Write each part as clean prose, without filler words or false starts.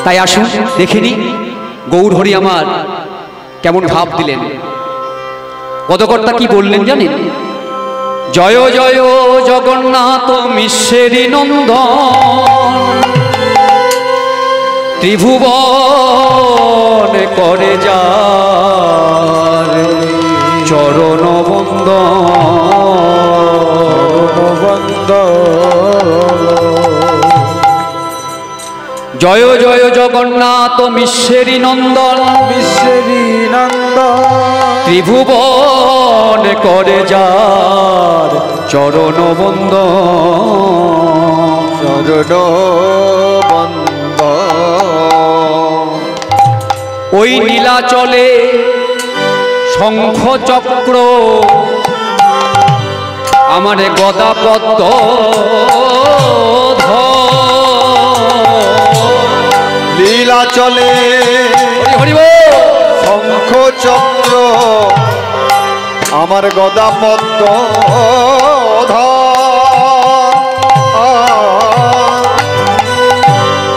তাই আসুন দেখিনি গৌর হরি আমার কেমন ভাব দিলেন। পদকর্তা কি বললেন জানেন? জয় জয় জগন্নাথ মিশ্রেরী নন্দন, ত্রিভুবন করে যার চরণ জয় জয় জগন্নাথ মিশ্রেরী নন্দন, ত্রিভুবন করে যার চরণ বন্দন। ওই নীলাচলে শঙ্খ চক্র আমার গদা পদ্ম লীলাচলে শঙ্খ চক্র আমার গদা পদ্ম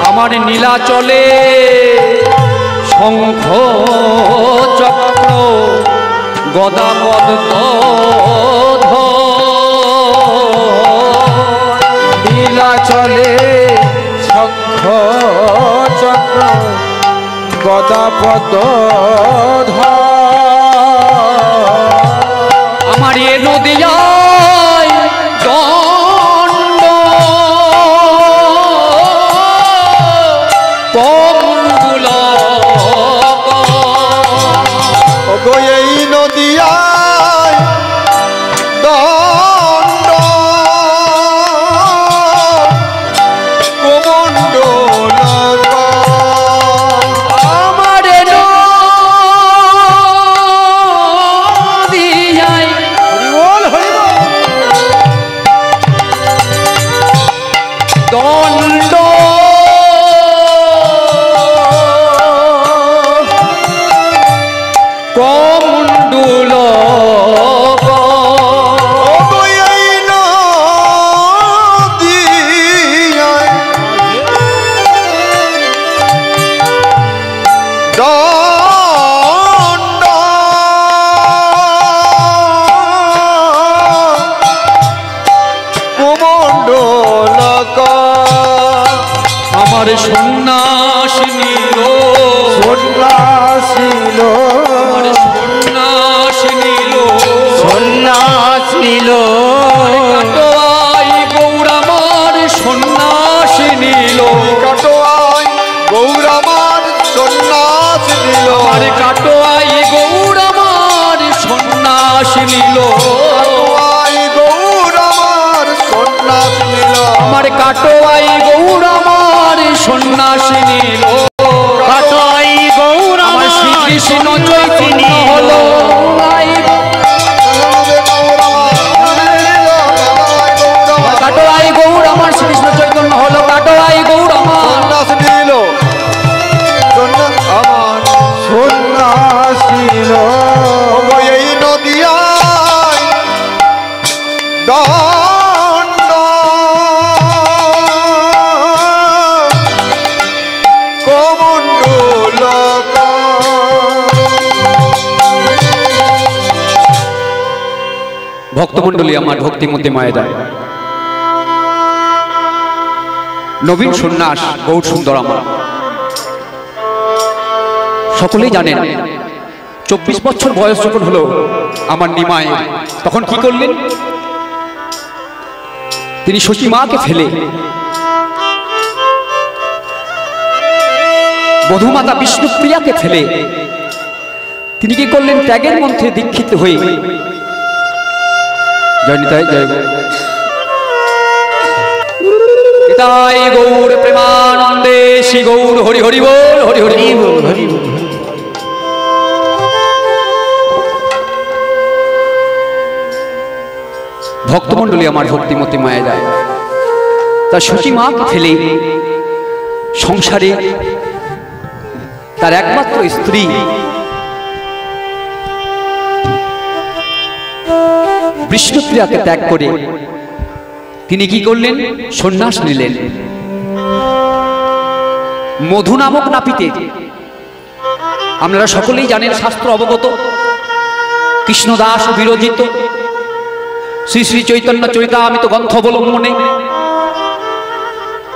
আমার নীলাচলে শঙ্খ চক্র গদা পদ্ম নীলাচলে শঙ্খ চক্র গদা পদ্ম আমার এ নদিয়ায় দণ্ড কমণ্ডল এই নদিয়ায় দণ্ড কমণ্ডল আমার নদিয়ায় দণ্ড কমণ্ডল আমার সন্ন্যাস নিল সন্ন্যাস নিল আমার সন্ন্যাস নিল সন্ন্যাস নিল কাটোয়াই গৌর আমার সন্ন্যাস নিল কাটোয়াই গৌর আমার সন্ন্যাস নিল আমার কাটোয়াই গৌর আমার সন্ন্যাস নিল কাটোয়াই গৌর আমার সন্ন্যাস নিল আমার কাটোয়াই গৌর আমার সন্ন্যাস নিল কাটোয়াই গৌর আমার শ্রীকৃষ্ণ চৈতন্য হলো কাটোয়াই গৌর আমার শ্রীকৃষ্ণ চৈতন্য হলো কাটোয়াই গৌর আমার সন্ন্যাস নিল আমার সন্ন্যাস নিল এই নদিয়ায় দণ্ড কমণ্ডল ভক্তমণ্ডলী আমার ভক্তির মধ্যে মায়া দেয়। নবীন সন্ন্যাস গৌর সুন্দর আমার সকলেই জানেন। 24 বছর বয়স যখন হলো আমার নিমায়ের, তখন কি করলেন? তিনি শচী মাকে ফেলে বধূমাতা বিষ্ণুপ্রিয়াকে ফেলে তিনি কি করলেন? ত্যাগের মধ্যে দীক্ষিত হয়ে জয়নিতাই জয় তাই গৌর প্রেমানন্দে শ্রী গৌর হরি হরি বল হরি হরি বল হরি বল। ভক্তমণ্ডলী আমার ভক্তিমতী মায়া যায়। তার শচী মাকে ফেলে সংসারে তার একমাত্র স্ত্রী বিষ্ণুপ্রিয়াকে ত্যাগ করে তিনি কি করলেন? সন্ন্যাস নিলেন। মধু নামক নাপিতে, আপনারা সকলেই জানেন, শাস্ত্র অবগত, কৃষ্ণদাস বিরচিত শ্রী শ্রী চৈতন্য চরিতামৃত গ্রন্থ অবলম্বনে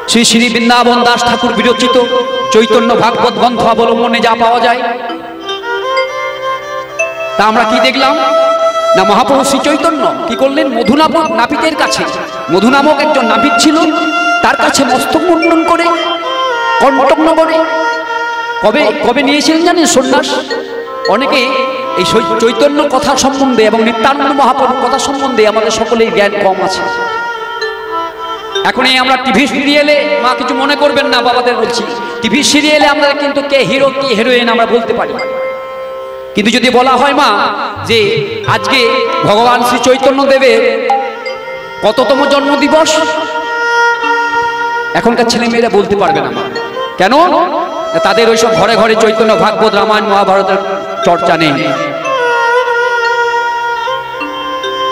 শ্রী শ্রী বৃন্দাবন দাস ঠাকুর বিরচিত চৈতন্য ভাগবত গ্রন্থ অবলম্বনে যা পাওয়া যায়, তা আমরা কি দেখলাম না, মহাপ্রভু শ্রী চৈতন্য কি করলেন, মধু নামক নাপিতের কাছে, মধু নামক একজন নাপিত ছিল, তার কাছে মস্তক মুন্ডন করে কণ্টক করে কবে কবে নিয়েছিলেন জানেন সন্ন্যাস। অনেকে এই চৈতন্য কথা সম্বন্ধে এবং নিত্যানন্দ মহাপ্রভুর কথা সম্বন্ধে আমাদের সকলেই জ্ঞান কম আছে। এখন এই আমরা টিভি সিরিয়ালে, মা কিছু মনে করবেন না, বাবাদের বলছি, টিভি সিরিয়ালে আমরা কিন্তু কে হিরো কি হিরোইন আমরা বলতে পারি, কিন্তু যদি বলা হয় মা যে আজকে ভগবান শ্রী চৈতন্য দেবের কততম জন্মদিবস, এখনকার ছেলে মেয়েরা বলতে পারবে না। কেন? তাদের ওইসব ঘরে ঘরে চৈতন্য ভাগবত রামায়ণ মহাভারতের চর্চা নেই।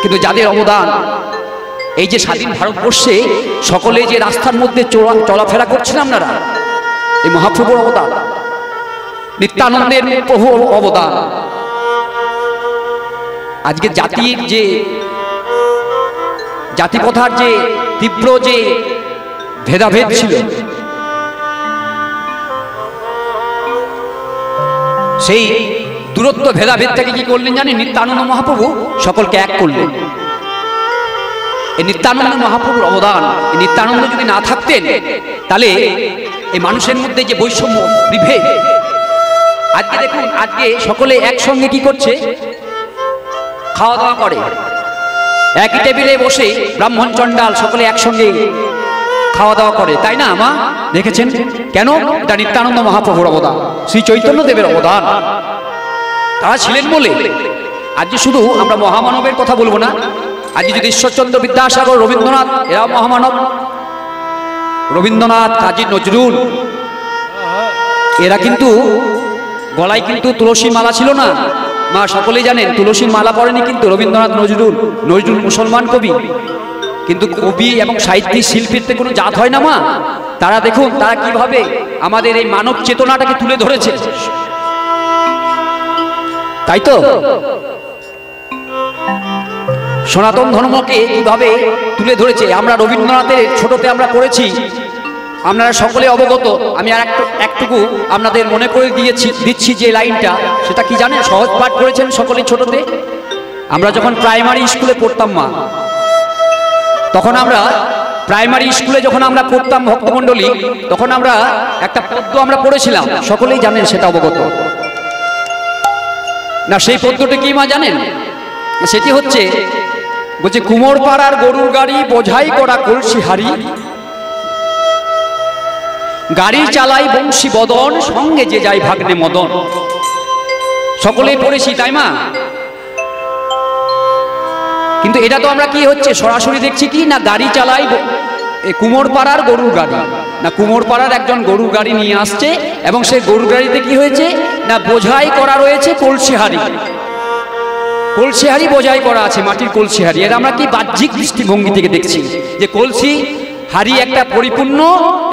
কিন্তু যাদের অবদান, এই যে স্বাধীন ভারতবর্ষে সকলে যে রাস্তার মধ্যে চলাফেরা করছেন আপনারা, এই মহাপ্রভুর অবদান, নিত্যানন্দের প্রভু অবদান। আজকে জাতির যে জাতিপ্রথার যে তীব্র যে ভেদাভেদ ছিল, সেই দূরত্ব ভেদাভেদ থেকে কি করলেন জানেন, নিত্যানন্দ মহাপ্রভু সকলকে এক করলেন। এই নিত্যানন্দ মহাপ্রভুর অবদান, এই নিত্যানন্দ যদি না থাকতেন তাহলে এই মানুষের মধ্যে যে বৈষম্য বিভেদ, আজকে দেখুন, আজকে সকলে একসঙ্গে কি করছে, খাওয়া দাওয়া করে, একই টেবিলে বসে ব্রাহ্মণ চণ্ডাল সকলে একসঙ্গে খাওয়া দাওয়া করে, তাই না মা? দেখেছেন কেন? এটা নিত্যানন্দ মহাপ্রভুর অবদান, শ্রী চৈতন্য দেবের অবদান। তারা ছিলেন বলে আজকে শুধু আমরা মহামানবের কথা বলবো না, আজকে যদি ঈশ্বরচন্দ্র বিদ্যাসাগর, রবীন্দ্রনাথ, এরা মহামানব, রবীন্দ্রনাথ, কাজী নজরুল, এরা কিন্তু গলায় কিন্তু তুলসী মালা ছিল না মা, সকলেই জানেন তুলসীর মালা পড়েনি কিন্তু রবীন্দ্রনাথ, নজরুল। নজরুল মুসলমান কবি, কিন্তু কবি এবং সাহিত্যিক শিল্পীতে কোনো জাত হয় না মা। তারা দেখুন তারা কিভাবে আমাদের এই মানব চেতনাটাকে তুলে ধরেছে, তাই তো সনাতন ধর্মকে কিভাবে তুলে ধরেছে। আমরা রবীন্দ্রনাথের ছোটতে আমরা পড়েছি, আপনারা সকলে অবগত। আমি আর একটুকু আপনাদের মনে করে দিচ্ছি যে লাইনটা, সেটা কি জানেন, সহজ পাঠ করেছেন সকলে ছোটতে। আমরা যখন প্রাইমারি স্কুলে পড়তাম মা, তখন আমরা প্রাইমারি স্কুলে যখন আমরা পড়তাম ভক্তমণ্ডলী, তখন আমরা একটা পদ্য আমরা পড়েছিলাম, সকলেই জানেন সেটা অবগত না। সেই পদ্যটা কি মা জানেন? সেটি হচ্ছে, বলছে কুমোর পাড়ার গরুর গাড়ি বোঝাই করা কলসি হাড়ি, গাড়ি চালাই বংশী বদন, সঙ্গে যে যাই ভাগ্নে মদন। সকলেই পড়েছি তাই মা? কিন্তু এটা তো আমরা কি হচ্ছে সরাসরি দেখছি কি না, গাড়ি চালাই কুমোর পাড়ার গরুর গাড়ি, না কুমোর পাড়ার একজন গরুর গাড়ি নিয়ে আসছে, এবং সেই গরুর গাড়িতে কি হয়েছে না, বোঝাই করা রয়েছে কলসি হাড়ি, কলসি হাড়ি বোঝাই করা আছে, মাটির কলসি হাড়ি। এর আমরা কি বাহ্যিক দৃষ্টিভঙ্গি থেকে দেখছি যে কলসি হাড়ি একটা পরিপূর্ণ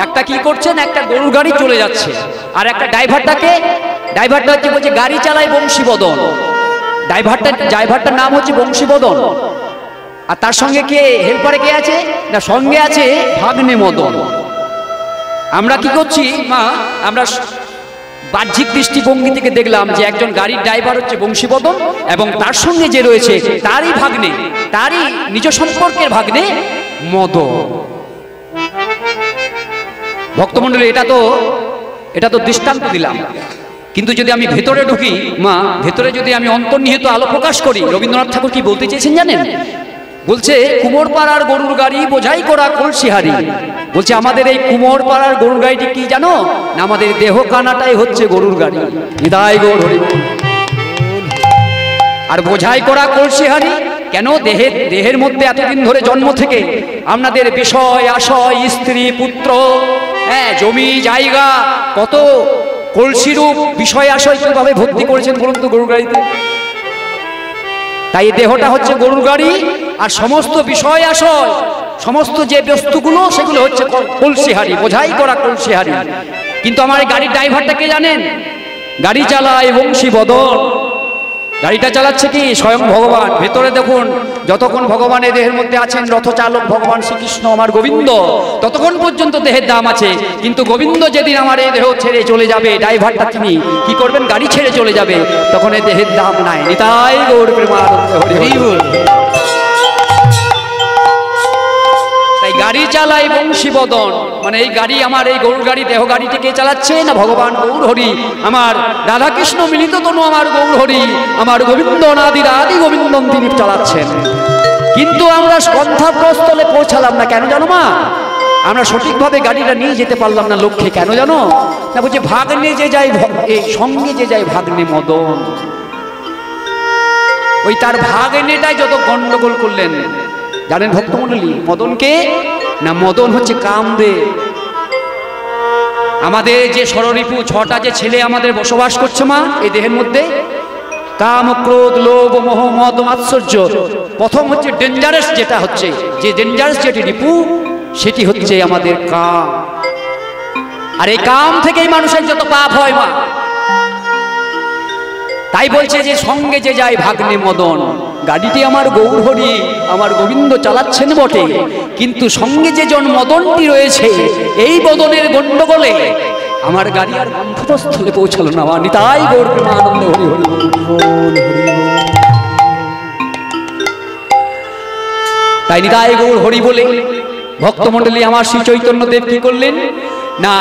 একটা কি করছেন, একটা গরুর গাড়ি চলে যাচ্ছে, আর একটা ড্রাইভারটা হচ্ছে বলছে গাড়ি চালায় বংশীবদন, ড্রাইভারটার নাম হচ্ছে বংশীবদন, আর তার সঙ্গে কে হেল্পারে কে আছে না, সঙ্গে আছে ভাগ্নে মদন। আমরা কি করছি মা, আমরা বাহ্যিক দৃষ্টিভঙ্গি থেকে দেখলাম যে একজন গাড়ির ড্রাইভার হচ্ছে বংশীবদন, এবং তার সঙ্গে যে রয়েছে তারই ভাগ্নে, তারই নিজ সম্পর্কের ভাগ্নে মদন। ভক্তমণ্ডলী, এটা তো দৃষ্টান্ত দিলাম, কিন্তু যদি আমি ভেতরে ঢুকি মা, ভেতরে যদি আমি অন্তর্নিহিত আলো প্রকাশ করি, রবীন্দ্রনাথ ঠাকুর কি বলতে চেয়েছেন জানেন? বলছে কুমোর পাড়ার গরুর গাড়ি বোঝাই করা কলসি হাড়ি। বলছে আমাদের এই কুমোর পাড়ার গরুর গাড়িটি কি জানো না, আমাদের দেহ কানাটাই হচ্ছে গরুর গাড়ি, হৃদয় গৌর হরি। আর বোঝাই করা কলসি হাড়ি কেন? দেহের মধ্যে এতদিন ধরে জন্ম থেকে আপনাদের বিষয় আশয়, স্ত্রী পুত্র, হ্যাঁ জমি জায়গা, কত কলসিরূপ বিষয় আশয় কিভাবে ভর্তি করেছেন বলুন তো গরুর গাড়িতে। তাই দেহটা হচ্ছে গরুর গাড়ি, আর সমস্ত বিষয় আশয়, সমস্ত যে বস্তুগুলো সেগুলো হচ্ছে কলসি হাড়ি, বোঝাই করা কলসি হাড়ি। কিন্তু আমার এই গাড়ির ড্রাইভারটা কে জানেন? গাড়ি চালায় বংশীবদন। গাড়িটা চালাচ্ছে কি? স্বয়ং ভগবান। ভেতরে দেখুন, যতক্ষণ ভগবানের দেহের মধ্যে আছেন রথচালক ভগবান শ্রীকৃষ্ণ আমার গোবিন্দ, ততক্ষণ পর্যন্ত দেহের দাম আছে। কিন্তু গোবিন্দ যেদিন আমার এই দেহ ছেড়ে চলে যাবে, ড্রাইভারটা তিনি কি করবেন? গাড়ি ছেড়ে চলে যাবে, তখন এই দেহের দাম নাই। নিতাই গৌর প্রেমানন্দে হরি হরি বল। তাই গাড়ি চালায় বংশীবদন, মানে এই গাড়ি আমার এই গৌর গাড়ি, দেহ গাড়িটি কে চালাচ্ছে? না ভগবান গৌর হরি, আমার রাধাকৃষ্ণ মিলিত তনু আমার গৌর হরি, আমার গোবিন্দ অনাদির আদি গোবিন্দন তিনি চালাচ্ছেন। কিন্তু আমরা গন্তব্যস্থলে পৌঁছালাম না, কেন জানো মা? আমরা সঠিকভাবে গাড়িটা নিয়ে যেতে পারলাম না লক্ষ্যে, কেন জানো? না বলছে ভাগ্নে যে যায়, সঙ্গে যে যায় ভাগ্নে মদন। ওই তার ভাগ্নেটাই যত গন্ডগোল করলেন জানেন ভক্তমণ্ডলী। মদনকে না, মদন হচ্ছে কামদেব। আমাদের যে ষড়রিপু 6টা যে ছেলে আমাদের বসবাস করছে মা এই দেহের মধ্যে, কাম, ক্রোধ, লোভ, মোহ, মদ, মাৎসর্য। প্রথম হচ্ছে ডেঞ্জারাস, যেটা হচ্ছে যে ডেঞ্জারাস যেটি রিপু, সেটি হচ্ছে আমাদের কাম। আর এই কাম থেকেই মানুষের যত পাপ হয় মা। তাই বলছে যে সঙ্গে যে যায় ভাগ্নে মদন। গাড়িটি আমার গৌর হরি, আমার গোবিন্দ চালাচ্ছেন বটে, কিন্তু সঙ্গে যে জন মদনটি রয়েছে, এই মদনের গন্ডগোলে আমার গাড়ি আর গন্তব্যস্থলে পৌঁছালো না। নিতাই গৌর প্রেমানন্দে হরি হরি বল। তাই নিতাই গৌর হরি বলে ভক্তমণ্ডলী আমার শ্রী চৈতন্যদেব কি করলেন না,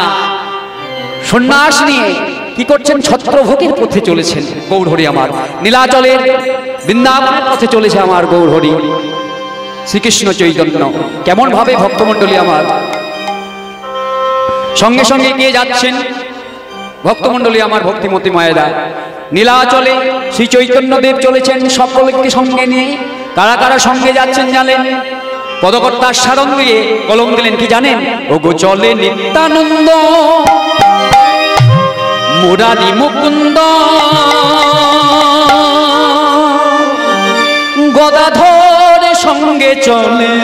সন্ন্যাস নিয়ে কি করছেন? ছত্রভোগের পথে চলেছেন গৌর হরি আমার। নীলাচলের বৃন্দাবনের পথে চলেছে আমার গৌর হরি শ্রীকৃষ্ণ চৈতন্য। কেমন ভাবে ভক্তমণ্ডলী আমার সঙ্গে সঙ্গে গিয়ে যাচ্ছেন ভক্তমণ্ডলী আমার, ভক্তিমতী মায়েরা। নীলাচলে শ্রী চৈতন্যদেব চলেছেন সকলকে সঙ্গে নিয়ে। কারা কারা সঙ্গে যাচ্ছেন জানেন? পদকর্তার সারণ দিয়ে কলম দিলেন কি জানেন? ও গো চলে নিত্যানন্দ মুরারি মুকুন্দ, গদাধর সঙ্গে চলে,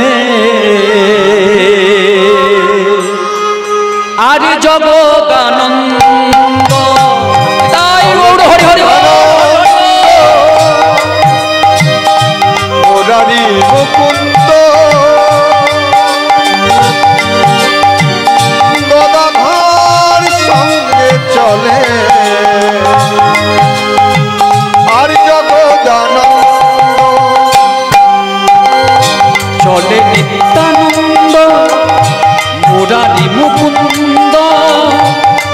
আর জগদানন্দ। তাই গৌর হরি হরি মুরারি মুকুন্দ, গদাধর সঙ্গে চলে, আর জগদানন্দ। চলে নিত্যানন্দ মুরারি মুকুন্দ,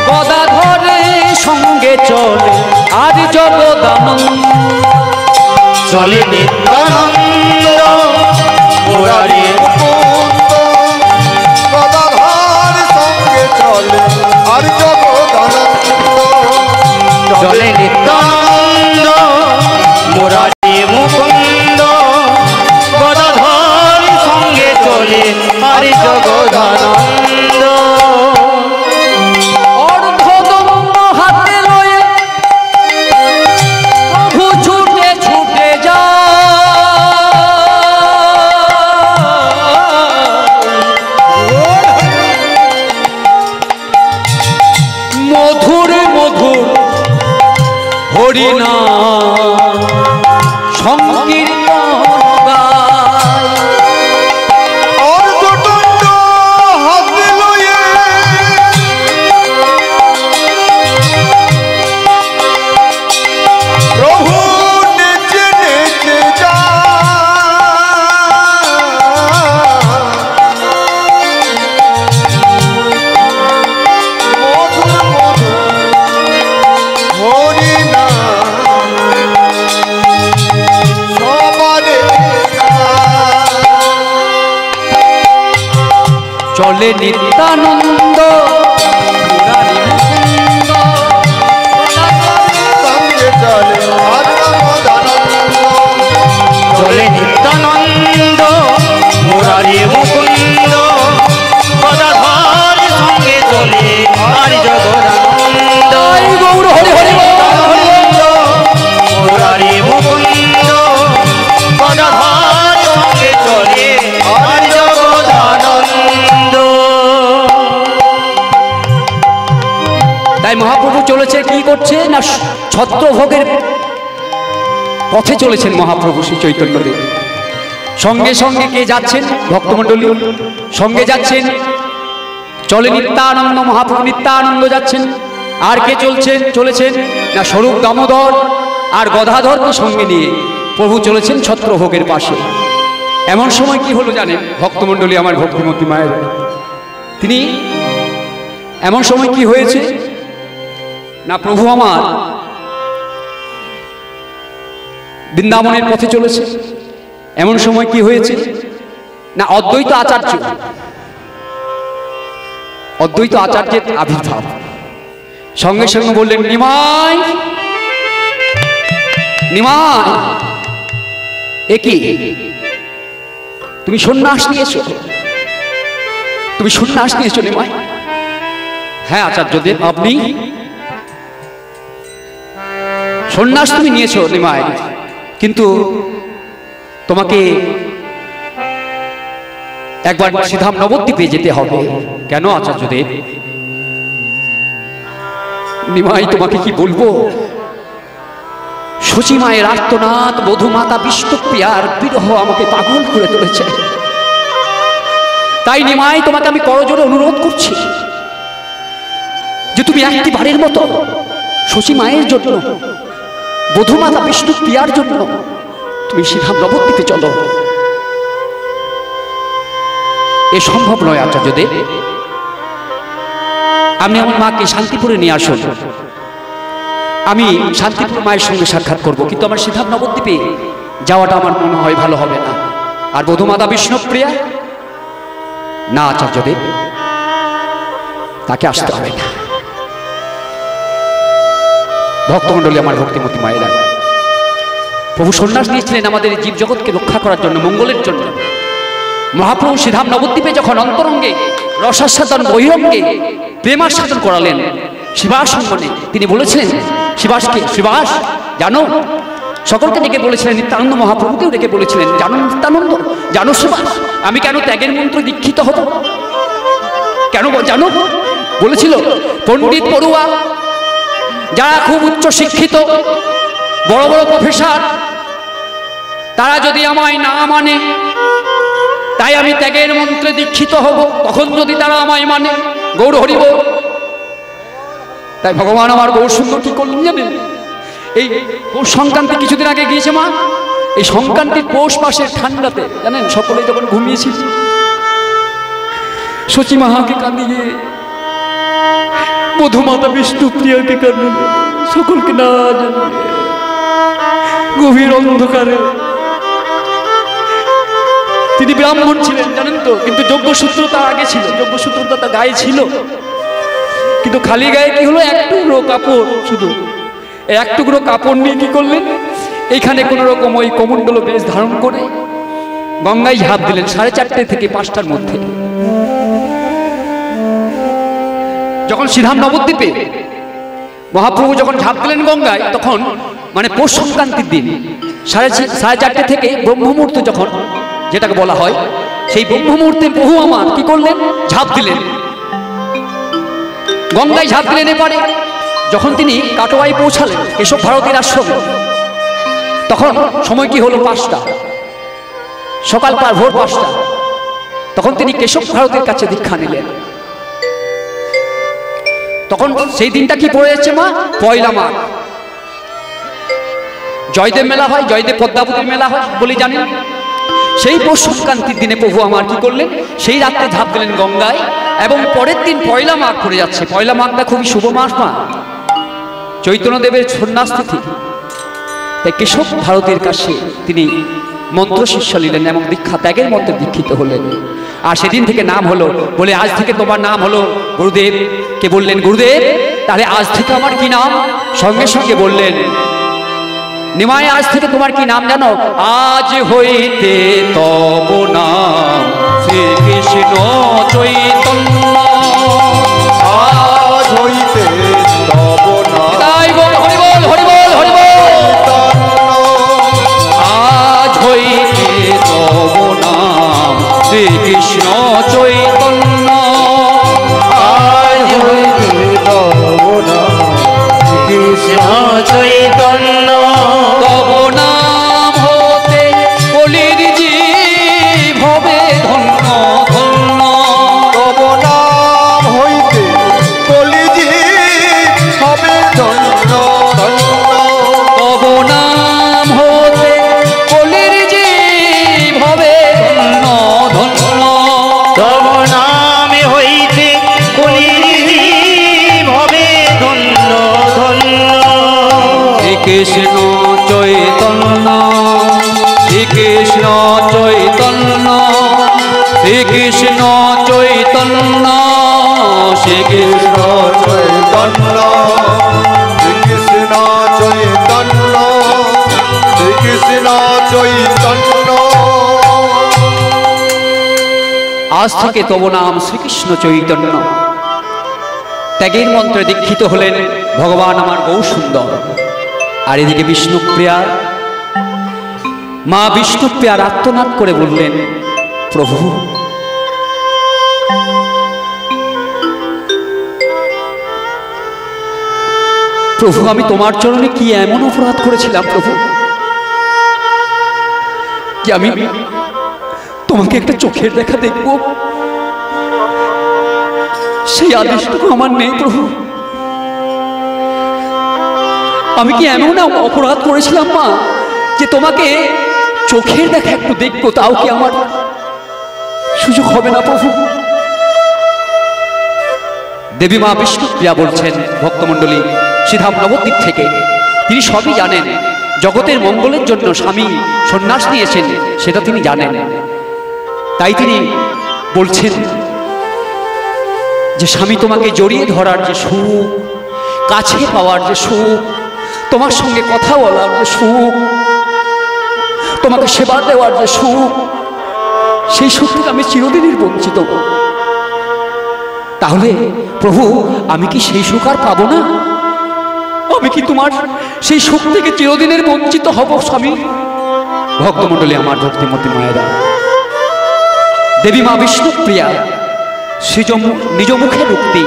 গদাধরে সঙ্গে চলে, আর জগদানন্দ। চলে নিত্যানন্দ মুরারি মুকুন্দ, গদাধর সঙ্গে চলে, আর জগদানন্দ। চলে নিত্যানন্দ মুরারি মুকুন্দ, গদাধর সঙ্গে চলে, আর জগদানন্দ। অর্ধদণ্ড হাতে লয়ে প্রভু ছুটে ছুটে যায়, মধুর মধুর হরিনাম সংকীর্তন গায়। অর্ধদণ্ড হাতে লয়ে প্রভু নেচে নেচে যায়, মধুর মধুর হরিনাম সবারে চলে নিত্যানন্দ মুরারি মুকুন্দ, সঙ্গে চলে, আর জগদানন্দ। চলে নিত্যানন্দ মুরারি মুকুন্দ, গদাধর সঙ্গে চলে, আর জগদানন্দ। গৌর হরি হরি নিত্যানন্দ মুরারি মুকুন্দ, গদাধর সঙ্গে চলে, আর জগদানন্দ। তাই মহাপ্রভু চলেছে কি করছে না ছত্রভোগের পথে চলেছেন মহাপ্রভু শ্রী চৈতন্যদেব। সঙ্গে সঙ্গে কে যাচ্ছেন? ভক্তমণ্ডলী সঙ্গে যাচ্ছেন, চলে নিত্যানন্দ, মহাপ্রভু নিত্যানন্দ যাচ্ছেন। আর কে চলেছেন না স্বরূপ দামোদর আর গদাধরকে সঙ্গে নিয়ে প্রভু চলেছেন ছত্রভোগের পাশে। এমন সময় কি হলো জানেন ভক্তমণ্ডলী, আমার ভক্তিমতী মায়ের, তিনি এমন সময় কি হয়েছে না প্রভু আমার বৃন্দাবনের পথে চলেছে। এমন সময় কি হয়েছে না অদ্বৈত আচার্যের আবির্ভাব। সঙ্গে সঙ্গে বললেন, নিমাই নিমাই, এ কি তুমি সন্ন্যাস নিয়েছো? তুমি সন্ন্যাস নিয়েছো নিমাই? হ্যাঁ আচার্যদেব, আপনি সন্ন্যাস তুমি নিয়েছো নিমাই, কিন্তু তোমাকে একবার শ্রীধাম নবদ্বীপে যেতে হবে। কেন আচার্যদেব? নিমাই তোমাকে কি বলবো, শচী মায়ের আর্তনাদ, বধূমাতা বিষ্ণুপ্রিয়ার বিরহ আমাকে পাগল করে তুলেছে। তাই নিমাই তোমাকে আমি করজোড়ে অনুরোধ করছি যে তুমি একটি বারের মতো শচী মায়ের জন্য, বধূমাতা বিষ্ণুপ্রিয়ার জন্য তুমি শ্রীধাম নবদ্বীপে চলো। এ সম্ভব নয় আচার্যদেব, আমি আমার মাকে শান্তিপুরে নিয়ে আসুন, আমি শান্তিপুর মায়ের সঙ্গে সাক্ষাৎ করব, কিন্তু আমার শ্রীধাম নবদ্বীপে যাওয়াটা আমার মনে হয় ভালো হবে না। আর বধূমাতা বিষ্ণুপ্রিয়া, না আচার্যদেব, তাকে আসতে হবে না। ভক্তমণ্ডলী, আমার ভক্তিমতী মায়েরা, প্রভু সন্ন্যাস নিয়েছিলেন আমাদের জীব জগৎকে রক্ষা করার জন্য, মঙ্গলের জন্য। মহাপ্রভু শ্রীধাম নবদ্বীপে যখন অন্তরঙ্গে রসাস্বাদন, বহিরঙ্গে প্রেমাস্বাদন করালেন শিবাস সঙ্গনে, তিনি বলেছিলেন শিবাসকে, শিবাস জানো, সকলকে ডেকে বলেছিলেন, নিত্যানন্দ মহাপ্রভুকেও ডেকে বলেছিলেন, জানো নিত্যানন্দ, জানো শিবাস, আমি কেন ত্যাগের মন্ত্র দীক্ষিত হব? কেন জানো? বলেছিল পণ্ডিত পড়ুয়া, যারা খুব উচ্চ শিক্ষিত, বড় বড় প্রফেসর, তারা যদি আমায় না মানে, তাই আমি ত্যাগের মন্ত্রে দীক্ষিত হব, তখন যদি তারা আমায় মানে। গৌর হরিব। তাই ভগবান আমার গৌর সুন্দর কি করলেন জানেন? এই পৌষ সংক্রান্তি কিছুদিন আগে গিয়েছে মা, এই সংক্রান্তির পৌষ মাসের ঠান্ডাতে জানেন, সকলে যখন ঘুমিয়েছিল, শচী মাহাকে কাঁদিয়ে, বধূমাতা বিষ্ণুপ্রিয়াকে কাঁদিয়ে, সকলকে না জানিয়ে গভীর অন্ধকারে, তিনি ব্রাহ্মণ ছিলেন জানেন তো, কিন্তু যজ্ঞসূত্র তার আগে ছিল, যজ্ঞসূত্র তার গায়ে ছিল, কিন্তু খালি গায়ে কি হলো, এক টুকরো কাপড়, শুধু এক টুকরো কাপড় নিয়ে কি করলেন, এইখানে কোন রকম ওই কমণ্ডল বেশ ধারণ করে গঙ্গায় ঝাঁপ দিলেন 4:30 থেকে 5টার মধ্যে। যখন শ্রীধাম নবদ্বীপে মহাপ্রভু যখন ঝাঁপ দিলেন গঙ্গায়, তখন মানে পৌষ সংক্রান্তির দিন 4:30 থেকে ব্রহ্ম মুহূর্ত যখন যেটাকে বলা হয়, সেই ব্রহ্ম মুহূর্তে প্রভু আমার কি করলেন, ঝাঁপ দিলেন গঙ্গায়, ঝাঁপ দিলেন। এবারে যখন তিনি কাটোয়ায় পৌঁছালেন কেশব ভারতীর আশ্রমে, তখন সময় কি হলো 5টা, সকাল ভোর 5টা। তখন তিনি কেশব ভারতীর কাছে দীক্ষা নিলেন। তখন সেই দিনটা কি পড়ে যাচ্ছে মা, পয়লা মাঘ। জয়দেব মেলা হয়, জয়দেব পদ্মাবতীর মেলা হয় বলে জানেন। সেই পৌষ সংক্রান্তির দিনে প্রভু আমার কি করলেন, সেই রাত্রে ঝাঁপ দিলেন গঙ্গায়, এবং পরের দিন পয়লা মাঘ পড়ে যাচ্ছে। পয়লা মাঘটা খুবই শুভ মাস মা, চৈতন্যদেবের সন্ন্যাস তিথি। তাই কেশব ভারতীর কাছে তিনি মন্ত্র শিষ্য নিলেন এবং দীক্ষা ত্যাগের মন্ত্রে দীক্ষিত হলেন। আর সেদিন থেকে নাম হলো, বলে আজ থেকে তোমার নাম হলো গুরুদেব। কে বললেন, গুরুদেব তাহলে আজ থেকে আমার কি নাম? সঙ্গে সঙ্গে বললেন, নিমাই আজ থেকে তোমার কি নাম জানো? আজ হইতে তব নাম শ্রীকৃষ্ণ চৈতন্য। আজ হইতে তব নাম, তাই বল, হরি বল, হরি বল, হরি বল। আজ হইতে তব নাম শ্রীকৃষ্ণ চৈতন্য। আজ হইতে তব নাম কৃষ্ণ চৈতন্য শ্রীকৃষ্ণ চৈতন্য শ্রীকৃষ্ণ চৈতন্য শ্রীকৃষ্ণ চৈতন্য শ্রীকৃষ্ণ চৈতন্য শ্রীকৃষ্ণ চৈতন্য। আজ থেকে তব নাম শ্রীকৃষ্ণ চৈতন্য। ত্যাগের মন্ত্রে দীক্ষিত হলেন ভগবান আমার গৌরসুন্দর। আর এদিকে বিষ্ণুপ্রিয়া, মা বিষ্ণুপ্রিয়ার আর্তনাদ করে বললেন, প্রভু প্রভু আমি তোমার চরণে কি এমন অপরাধ করেছিলাম প্রভু, কি আমি তোমাকে একটা চোখের দেখা দেখব, সেই আদেশটুকু আমার নেই প্রভু। আমি কি এমন অপরাধ করেছিলাম মা যে তোমাকে চোখের দেখা একটু দেখবো, তাও কি আমার সুযোগ হবে না প্রভু? দেবী মা বিষ্ণুপ্রিয়া বলছেন, ভক্তমণ্ডলী শ্রীধাম নবদ্বীপ থেকে, তিনি সবই জানেন। জগতের মঙ্গলের জন্য স্বামী সন্ন্যাস নিয়েছেন সেটা তিনি জানেন। তাই তিনি বলছেন যে স্বামী তোমাকে জড়িয়ে ধরার যে সুখ, কাছে পাওয়ার যে সুখ, তোমার সঙ্গে কথা বলার যে সুখ, তোমাকে সেবা দেওয়ার যে সুখ, সেই সুখ থেকে আমি চিরদিনের বঞ্চিত। তাহলে প্রভু আমি কি সেই সুখ আর পাবো না? আমি কি তোমার সেই সুখ থেকে চিরদিনের বঞ্চিত হব স্বামী? ভক্তমণ্ডলী আমার ভক্তিমতী মায়েরা, দেবী মা বিষ্ণুপ্রিয়া নিজ মুখের উক্তি।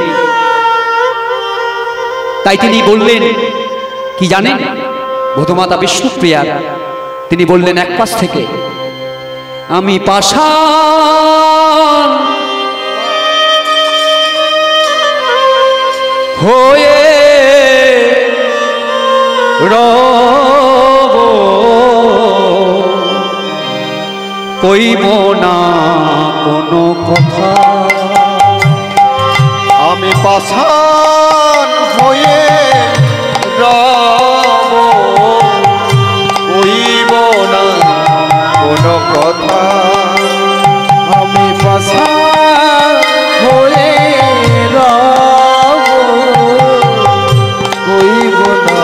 তাই তিনি বললেন কি জানেন, ভূতমাতা বিষ্ণুপ্রিয়া তিনি বললেন এক পাশ থেকে, আমি পাষাণ হয়ে রব, কইব না কোনো কথা। আমি পাষাণ হয়ে রব, কইব না কোনো কথা। আমি পাষাণ হয়ে রব, কইব না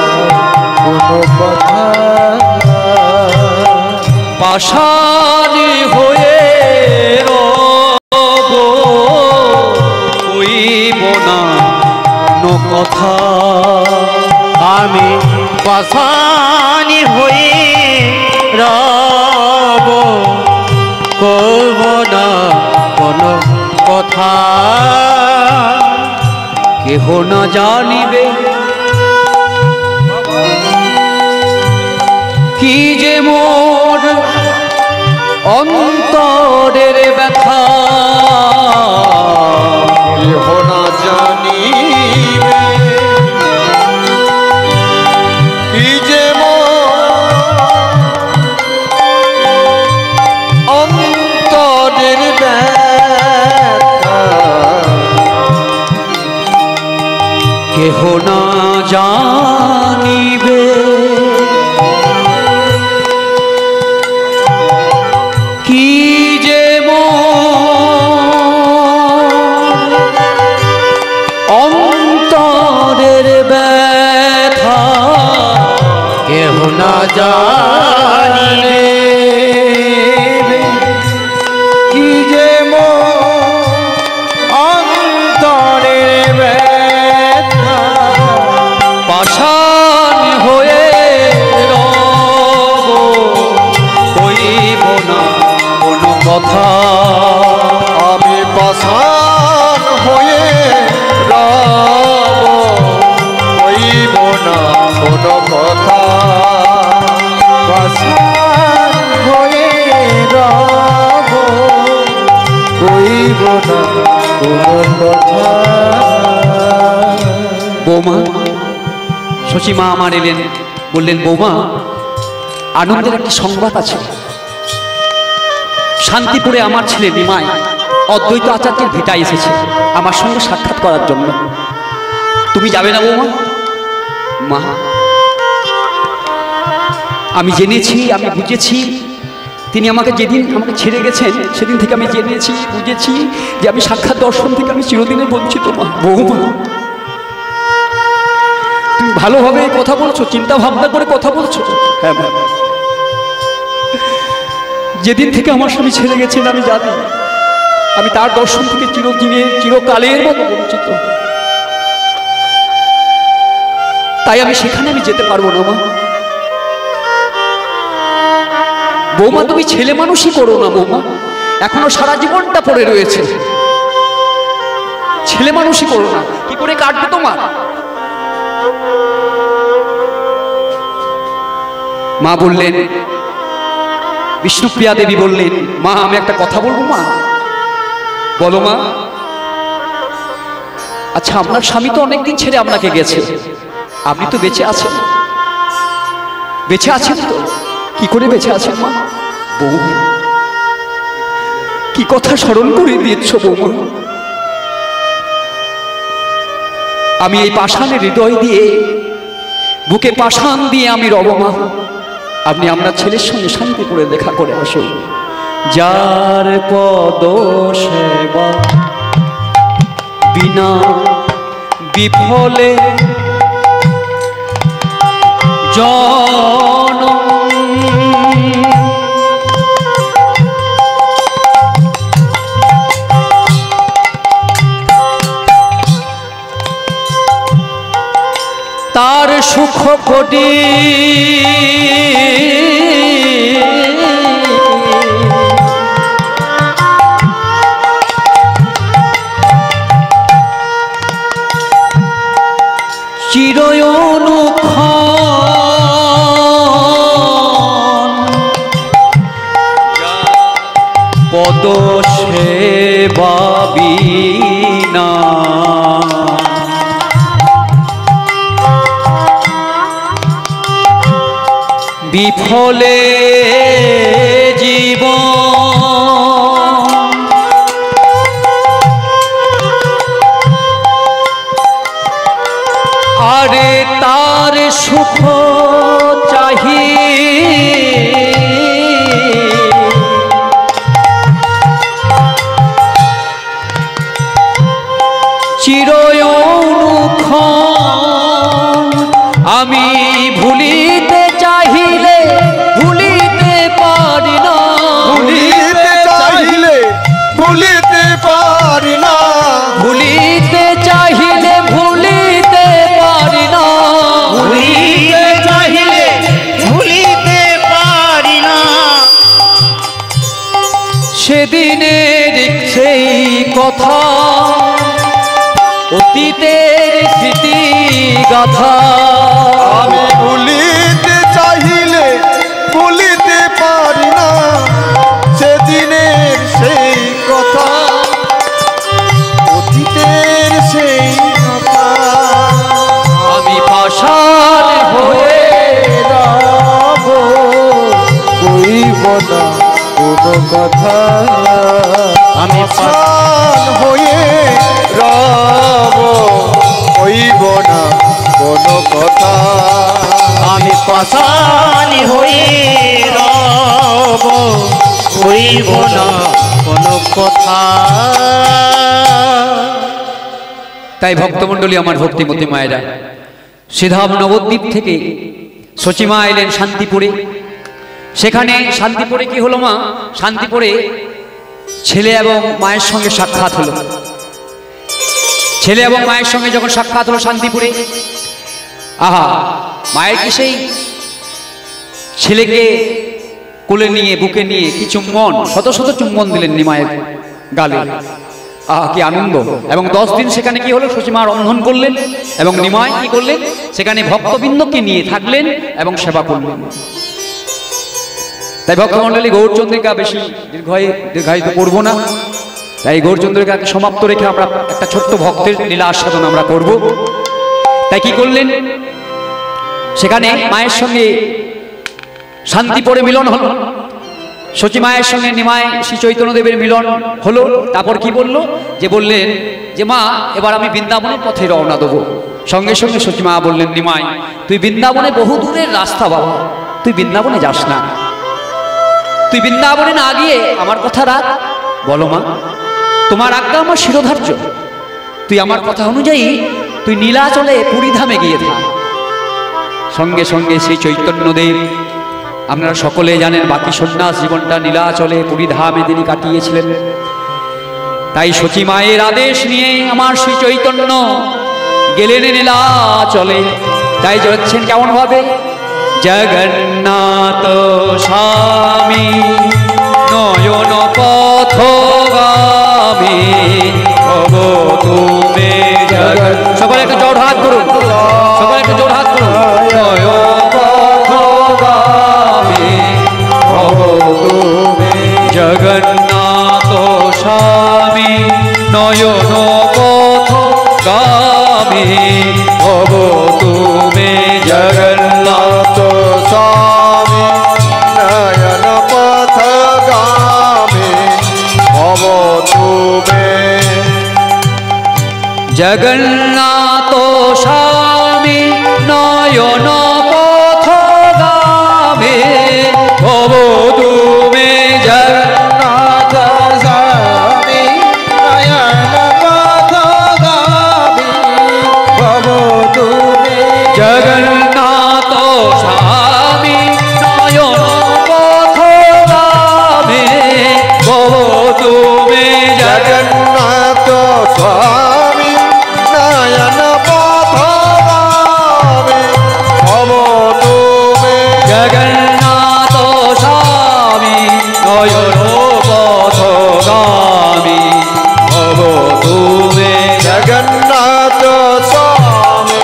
কোনো কথা। পাষাণ হয়ে রব, কইব না কোনো কথা। আমি পাষাণ হয়ে রব, কইব না কোনো কথা। কেহ না জানিবে কি যে মোর অন্তরের ব্যথা, কেহ না জানিবে কি যে অন্তরের ব্যথা। কেহ না জানিবে কি যে অন্তরের ব্যথা, কেহ না জানিবে কি যে অন্তরের ব্যথা। পাষাণ হয়ে রব, কইব না কোনো কথা। আমি পাষাণ হয়ে রব, কইব না কোনো কথা। পাষাণ হয়ে রব, কইব না কোনো কথা। বৌমা, শচীমা আমার এলেন, বললেন বৌমা আনন্দের একটি সংবাদ আছে। শান্তিপুরে আমার ছেলে নিমাই অদ্বৈত আচার্যের ভিটায় এসেছে আমার সঙ্গে সাক্ষাৎ করার জন্য। তুমি যাবে না বৌমা? মা আমি জেনেছি, আমি বুঝেছি, তিনি আমাকে যেদিন আমাকে ছেড়ে গেছেন সেদিন থেকে আমি জেনেছি, বুঝেছি যে আমি সাক্ষাৎ দর্শন থেকে আমি চিরদিনের বঞ্চিত মা। বৌমা, তুমি ভালোভাবে কথা বলছো, চিন্তা ভাবনা করে কথা বলছো। হ্যাঁ মা, যেদিন থেকে আমার স্বামী ছেড়ে গেছেন আমি জানি আমি তার দর্শন থেকে চিরদিনের চিরকালের মতো বঞ্চিত। তাই আমি সেখানে আমি যেতে পারবো না মা। বৌমা, তুমি ছেলে মানুষই করো না বৌমা, এখনো সারা জীবনটা পড়ে রয়েছে। ছেলে মানুষই করো না, কি করে কাটবে তোমার? মা বললেন, বিষ্ণুপ্রিয়া দেবী বললেন, মা আমি একটা কথা বলবো মা। বলো মা। আচ্ছা, আপনার স্বামী তো অনেকদিন ছেড়ে আপনাকে গেছে, আপনি তো বেঁচে আছেন, বেঁচে আছেন তো? কি করে বেঁচে আছেন মা? বউ, কি কথা স্মরণ করে দিয়েছ বৌমা। আমি এই পাষাণের হৃদয় দিয়ে, বুকে পাষাণ দিয়ে আমি রব মা। আপনি আপনার ছেলের সঙ্গে শান্তি করে দেখা করে আসুন। যার পদ সেবা বিনা বিফলে জনম তার সুখ কোটি চিরয়নুক্ষণ পদ সেবা বিনা বিফলে জীবন। আরে তার সুখ চাহি চিরয়নুক্ষণ আমি ভুলিতে চাহিলে ভুলিতে পারি না, ভুলিতে চাইলে ভুলিতে পারি না, ভুলিতে চাহিলে ভুলিতে পারি না, ভুলিতে চাহিলে ভুলিতে পারি না। সেদিনের সেই কথা অতীতের স্মৃতি গাথা আমি ভুলিতে চাইলে ভুলিতে পারি না, সেদিনের সেই কথা অতীতের সেই কথা। আমি পাষাণ হয়ে রব কইব না কোনো কথা, আমি পাষাণ হয়ে রব কইব না কোনো কথা। আমি পাষাণ হয়ে রব কইব না কোনো কথা। তাই ভক্তমণ্ডলী, আমার ভক্তিমতী মায়েরা, সিধাম নবদ্বীপ থেকে সচিমা এলেন শান্তিপুরে। সেখানে শান্তিপুরে কি হলো মা? শান্তিপুরে ছেলে এবং মায়ের সঙ্গে সাক্ষাৎ হলো। ছেলে এবং মায়ের সঙ্গে যখন সাক্ষাৎ হলো শান্তিপুরে, আহা, মায়ের কি সেই ছেলেকে কোলে নিয়ে বুকে নিয়ে কি চুম্বন, শত শত চুম্বন দিলেন নিমায়ের গালে। আহা, কি আনন্দ! এবং 10 দিন সেখানে কি হলো? সচিমা রন্ধন করলেন এবং নিমায় কি করলেন? সেখানে ভক্তবৃন্দকে নিয়ে থাকলেন এবং সেবা করলেন। তাই ভক্তমণ্ডলী, গৌরচন্দ্রিকা বেশি দীর্ঘায়িত করবো না। তাই গৌরচন্দ্রিকাকে সমাপ্ত রেখে আমরা একটা ছোট্ট ভক্তের লীলা আস্বাদন আমরা করব। তাই কি করলেন? সেখানে মায়ের সঙ্গে শান্তিপুরে মিলন হলো। সচিমায়ের সঙ্গে নিমায় শ্রী চৈতন্যদেবের মিলন হলো। তারপর কি বলল? যে বললেন যে মা, এবার আমি বৃন্দাবনের পথে রওনা দেবো। সঙ্গে সঙ্গে সচিমা বললেন, নিমায় তুই বৃন্দাবনে বহু দূরের রাস্তা বাবা, তুই বৃন্দাবনে যাস না, তুই বৃন্দাবনে না গিয়ে আমার কথা রাখ। বলো মা, তোমার আজ্ঞা আমার শিরোধার্য, তুই আমার কথা অনুযায়ী তুই নীলাচলে পুরীধামে গিয়ে থাক। সঙ্গে সঙ্গে সেই চৈতন্যদেব, আপনারা সকলে জানেন বাকি সন্ন্যাস জীবনটা নীলাচলে পুরীধামে তিনি কাটিয়েছিলেন। তাই সচী মায়ের আদেশ নিয়ে আমার শ্রী চৈতন্য গেলেন নীলাচলে। তাই যাচ্ছেন কেমন ভাবে? জগন্নাথ স্বামী নয়ন পথগামী ভব তুমি জগন। সকলে একটা জোড় হাত করুন, সকলে একটা জোড় হাত করুন। নয়ন পথগামী ভব তুমি জগন্নাথ স্বামী নয়ন পথগামী ভব তুমি জগন্নাথ স্বামী নয়ন পথগামী ভব তুমি জগন্নাথ স্বামী নয়ন পথগামী ভব তুমি জগন্নাথ স্বামী নয়ন পথগামী ভব তুমি জগন্নাথ স্বামী নয়ন পথগামী ভব তুমি জগন্নাথ স্বামী নয়ন পথগামী ভব তুমি জগন্নাথ স্বামী নয়ন পথগামী ভব তুমি জগন্নাথ স্বামী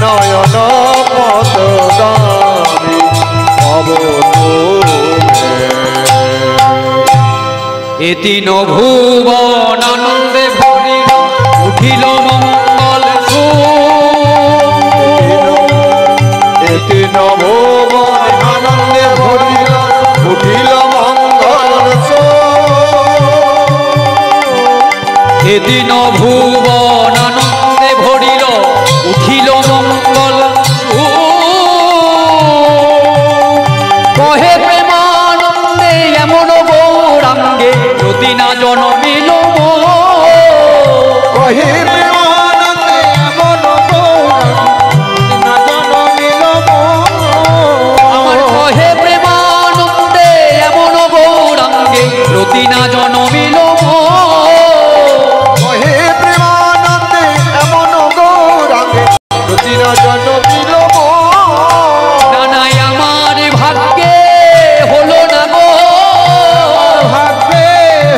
নয়ন পথগামী ভব তুমি এতিন ভুবন আনন্দে ভরিল উঠিল মঙ্গল এতি নভুবন আনন্দে ভরিল উঠিল মঙ্গল এদিন ভুবন আনন্দে ভরিল উঠিল মঙ্গল কহে প্রেমানন্দে এমন গৌরাঙ্গে যদি না জনমিল কহে প্রেমানন্দে এমন গৌরাঙ্গে না জনমিল আমার কহে প্রেমানন্দে এমন গৌরাঙ্গে যদি না জনমিল কহে প্রেমানন্দে এমন গৌরাঙ্গে যদি না জনমিল নানাই আমার ভাগ্যে হলো না গো, ভাগ্যে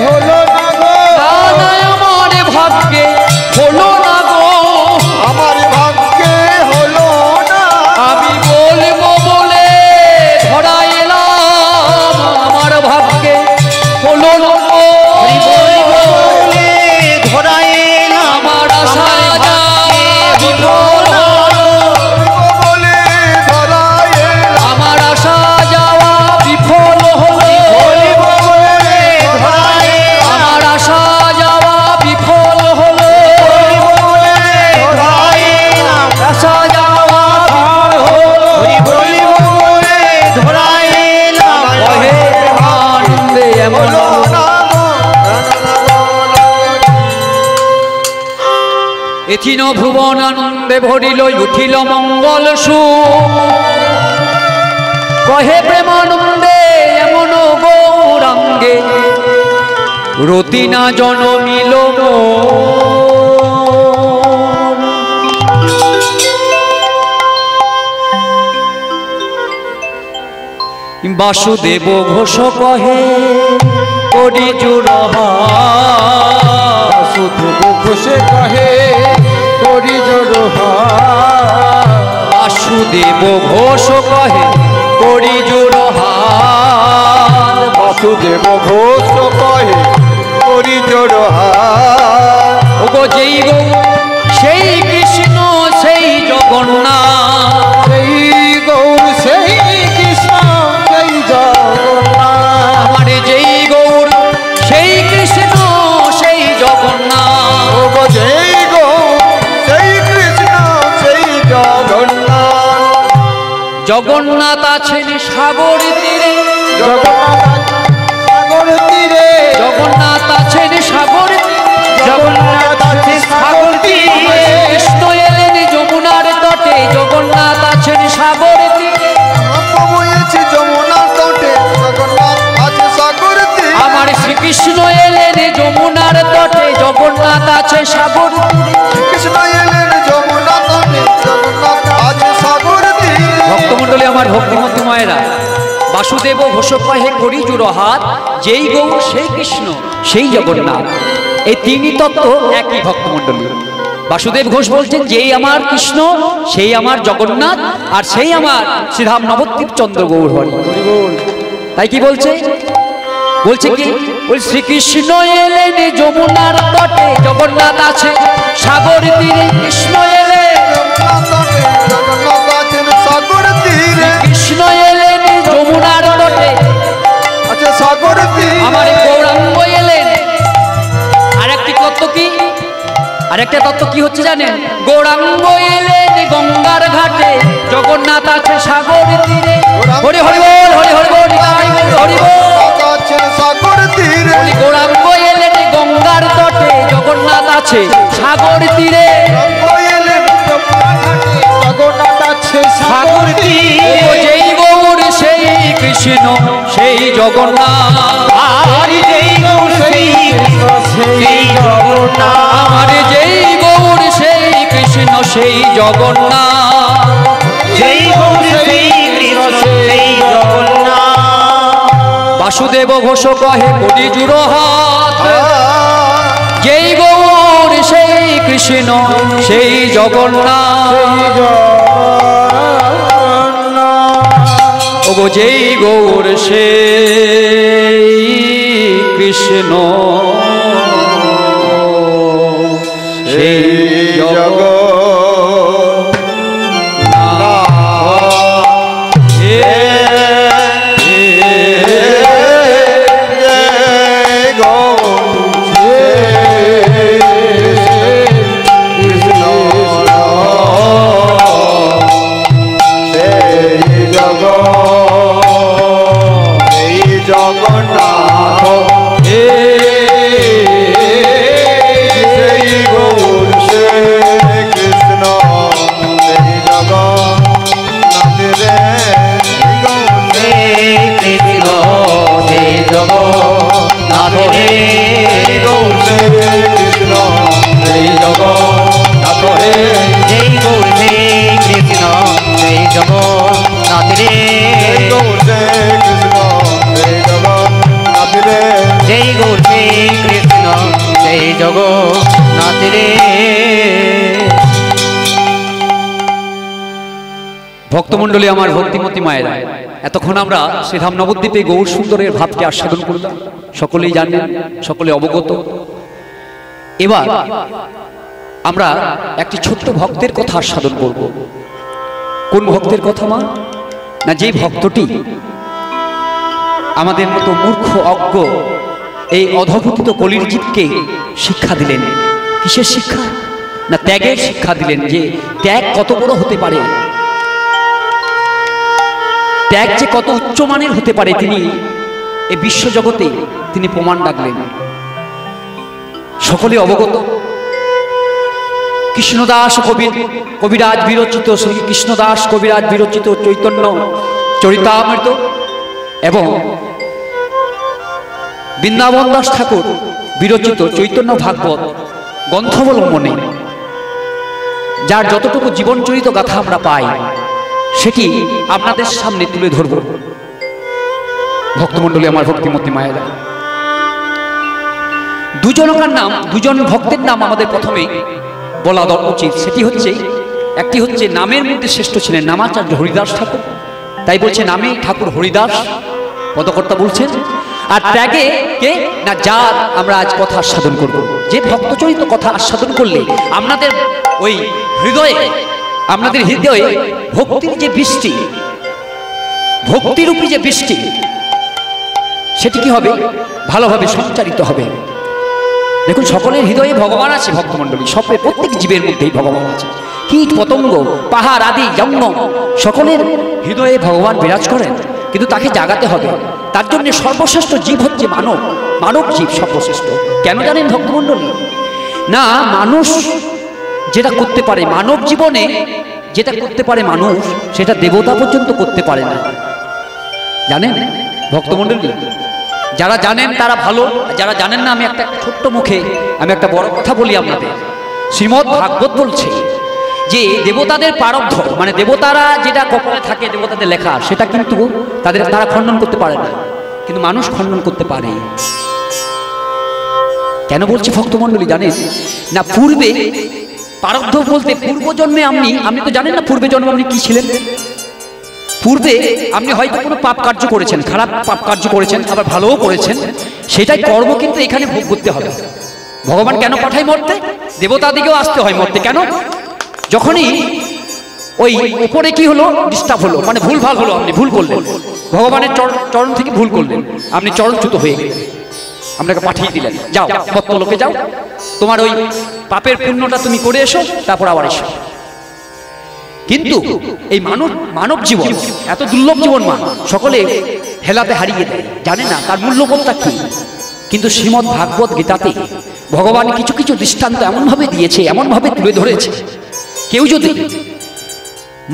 হলো না গো নানাই আমার ভাগ্যে হলো না গো। আমার ভাগ্যে হলো না আমি বলবো বলে ধরা এলাম আমার ভাগ্যে হলো না গো। ধরা এলাম আমার আশা যা বিফল হলো, বলে ধরা এলাম আমার আশা যাওয়া বিফল হলো, আমার আশা যাওয়া বিফল হলো, আশা যাওয়া বিফল হলো। ধরা এলাম কহে প্রেমানন্দে এমন হলো না গো এথিন ভুবন আনন্দে ভরিল উঠিল মঙ্গল সু কহে প্রেমানন্দে এমন গৌরাঙ্গে রতি না জনমিল বাসুদেব ঘোষ কহে করি জুরহা বাসুদেব ঘোষে কহে করি জোড়হা বাসুদেব ঘোষ কহে করি জুরহা বাসুদেব ঘোষ কহে করি জোড়হা ওগো যেই গো সেই কৃষ্ণ সেই জগন্নাথ সেই গৌর সেই কৃষ্ণ সেই জগন্নাথ আমার যেই গৌর সেই কৃষ্ণ সেই জগন্নাথ ওগো যেই গৌর সেই কৃষ্ণ সেই জগন্নাথ জগন্নাথ আছেন সাগর তীরে, জগন্নাথ সাগর তীরে, জগন্নাথ আছেন সাগর তীরে, জগন্নাথ আছে সাগর তীরে, কৃষ্ণ এলেন যমুনার তটে, জগন্নাথ আছেন সাগর তীরে, বয়েছে যমুনা তটে, জগন্নাথ আছে সাগর তীরে, আমার শ্রীকৃষ্ণ এলেন যমুনার তটে, জগন্নাথ আছে সাগর তীরে। কৃষ্ণ এলেন যমুনা তটে, জগন্নাথ আছে সাগর তীরে। ভক্তমণ্ডলী আমার ভক্তিমতী মায়েরা, বাসুদেব ঘোষ কহে করি জুড়ো হাত, যেই গৌর সেই কৃষ্ণ সেই জগন্নাথ, এই তিনই তত্ত্ব একই। ভক্তমণ্ডলী বাসুদেব ঘোষ বলছেন যেই আমার কৃষ্ণ সেই আমার জগন্নাথ, আর সেই আমার শ্রীধাম নবদ্বীপ চন্দ্র গৌর হরি। তাই কি বলছে? বলছে কি? বল শ্রীকৃষ্ণ এলেন যমুনার তটে, জগন্নাথ আছে সাগর তীরে, কৃষ্ণ এলেন জগন্নাথ আছেন সাগর তীরে, কৃষ্ণ এলেন যমুনার তটে, আছে সাগর তীরে, আমার গৌরাঙ্গ এলেন। আরেকটি তত্ত্ব কি? আরেকটা তত্ত্ব কি হচ্ছে জানেন? গৌরাঙ্গ এলেন গঙ্গার ঘাটে, জগন্নাথ আছে সাগর তীরে। হরি হরি বল, হরি হরি বল, হরি বল। জগন্নাথ আছেন সাগর তীরে, গৌরাঙ্গ এলেন গঙ্গার তটে, জগন্নাথ আছে সাগর তীরে। এলেন যমুনা ঘাটে, জগন্নাথ আছে সাগর তীরে। ও যেই গৌর সেই কৃষ্ণ সেই জগন্নাথ, আর যেই গৌর সেই সেই জগন্নাথ, আমার যেই গৌর সেই কৃষ্ণ সেই জগন্নাথ, যেই গৌর সেই কৃষ্ণ সেই জগন্নাথ, বাসুদেব ঘোষ কহে কোটি জুড়ো হাত, যেই গৌর সেই কৃষ্ণ সেই জগন্নাথ, ওগো যেই গৌর সেই কৃষ্ণ সেই জগন্নাথ রে। ভক্তমণ্ডলী আমার ভক্তিমতী মায়েরা, এতক্ষণ আমরা শ্রীধাম নবদ্বীপে গৌর সুন্দরের ভাবকে আস্বাদন করলাম। সকলেই জানেন, সকলে অবগত। এবার আমরা একটি ছোট্ট ভক্তের কথা আস্বাদন করব। কোন ভক্তের কথা মা? না, যে ভক্তটি আমাদের মতো মূর্খ অজ্ঞ এই অধঃপতিত কলির জীবকে শিক্ষা দিলেন। কিসের শিক্ষা? না, ত্যাগের শিক্ষা দিলেন, যে ত্যাগ কত বড় হতে পারে, ত্যাগ যে কত উচ্চমানের হতে পারে, তিনি এই বিশ্বজগতে তিনি প্রমাণ রাখলেন। সকলে অবগত। কৃষ্ণদাস কবিরাজ বিরচিত, শ্রী কৃষ্ণদাস কবিরাজ বিরচিত চৈতন্য চরিতামৃত এবং বৃন্দাবন দাস ঠাকুর বিরচিত চৈতন্য ভাগবত গ্রন্থাবলম্বনে যার যতটুকু জীবনচরিত গাথা আমরা পাই, সেটি আপনাদের সামনে তুলে ধরব। ভক্তমণ্ডলী আমার ভক্তিমতী মায়েরা, দুজনকার নাম, দুজন ভক্তের নাম আমাদের প্রথমে বলা উচিত। সেটি হচ্ছে, একটি হচ্ছে নামের মধ্যে শ্রেষ্ঠ ছিলেন নামাচার্য হরিদাস ঠাকুর, তাই বলছে নামে ঠাকুর হরিদাস পদকর্তা বলছেন। আর ত্যাগে কে? না, যার আমরা আজ কথা আস্বাদন করব, যে ভক্তচরিত কথা আস্বাদন করলে আপনাদের ওই হৃদয়ে, আপনাদের হৃদয়ে ভক্তির যে বৃষ্টি, ভক্তিরূপী যে বৃষ্টি, সেটি কি হবে? ভালোভাবে সঞ্চারিত হবে। দেখুন, সকলের হৃদয়ে ভগবান আছে ভক্তমণ্ডলী, প্রত্যেক জীবের মধ্যেই ভগবান আছে, কীট পতঙ্গ পাহাড় আদি জঙ্গম সকলের হৃদয়ে ভগবান বিরাজ করেন, কিন্তু তাকে জাগাতে হবে। তার জন্য সর্বশ্রেষ্ঠ জীব হচ্ছে মানব, মানব জীব সর্বশ্রেষ্ঠ। কেন জানেন ভক্তমণ্ডলী? না, মানুষ যেটা করতে পারে মানব জীবনে, যেটা করতে পারে মানুষ, সেটা দেবতা পর্যন্ত করতে পারে না। জানেন ভক্তমণ্ডলী? যারা জানেন তারা ভালো, যারা জানেন না আমি একটা ছোট্ট মুখে আমি একটা বড় কথা বলি আপনাদের। শ্রীমদ্ ভাগবত বলছে যে দেবতাদের প্রারব্ধ, মানে দেবতারা যেটা কপালে থাকে দেবতাদের লেখা, সেটা কিন্তু তারা খণ্ডন করতে পারে না, কিন্তু মানুষ খণ্ডন করতে পারে। কেন বলছি ভক্তমণ্ডলী জানেন? না, পূর্বে প্রারব্ধ বলতে পূর্বজন্মে আপনি তো জানেন না পূর্বে জন্মে আপনি কি ছিলেন। পূর্বে আপনি হয়তো কোনো পাপ কার্য করেছেন, খারাপ পাপ কার্য করেছেন, আবার ভালোও করেছেন, সেটাই কর্ম কিন্তু এখানে ভোগ করতে হবে। ভগবান কেন পাঠায় মরতে? দেবতাদিকেও আসতে হয় মরতে। কেন? যখনই ওই উপরে কি হলো, ডিস্টার্ব হলো, মানে ভুলভাল হলো, আপনি ভুল করলেন, ভগবানের চরণ থেকে ভুল করলেন, আপনি চরণচ্যুত হয়ে গেলেন, আপনাকে পাঠিয়ে দিলেন, যাও মর্ত্যলোকে যাও, তোমার ওই পাপের পুণ্যটা তুমি করে এসো, তারপর আবার এসো। কিন্তু এই মানব জীবন এত দুর্লভ জীবন, সকলে হেলাতে হারিয়ে দেয়, জানে না তার মূল্যবোধটা কি। কিন্তু শ্রীমদ্ ভাগবত গীতাতে ভগবান কিছু কিছু দৃষ্টান্ত এমনভাবে দিয়েছে, এমনভাবে তুলে ধরেছে, কেউ যদি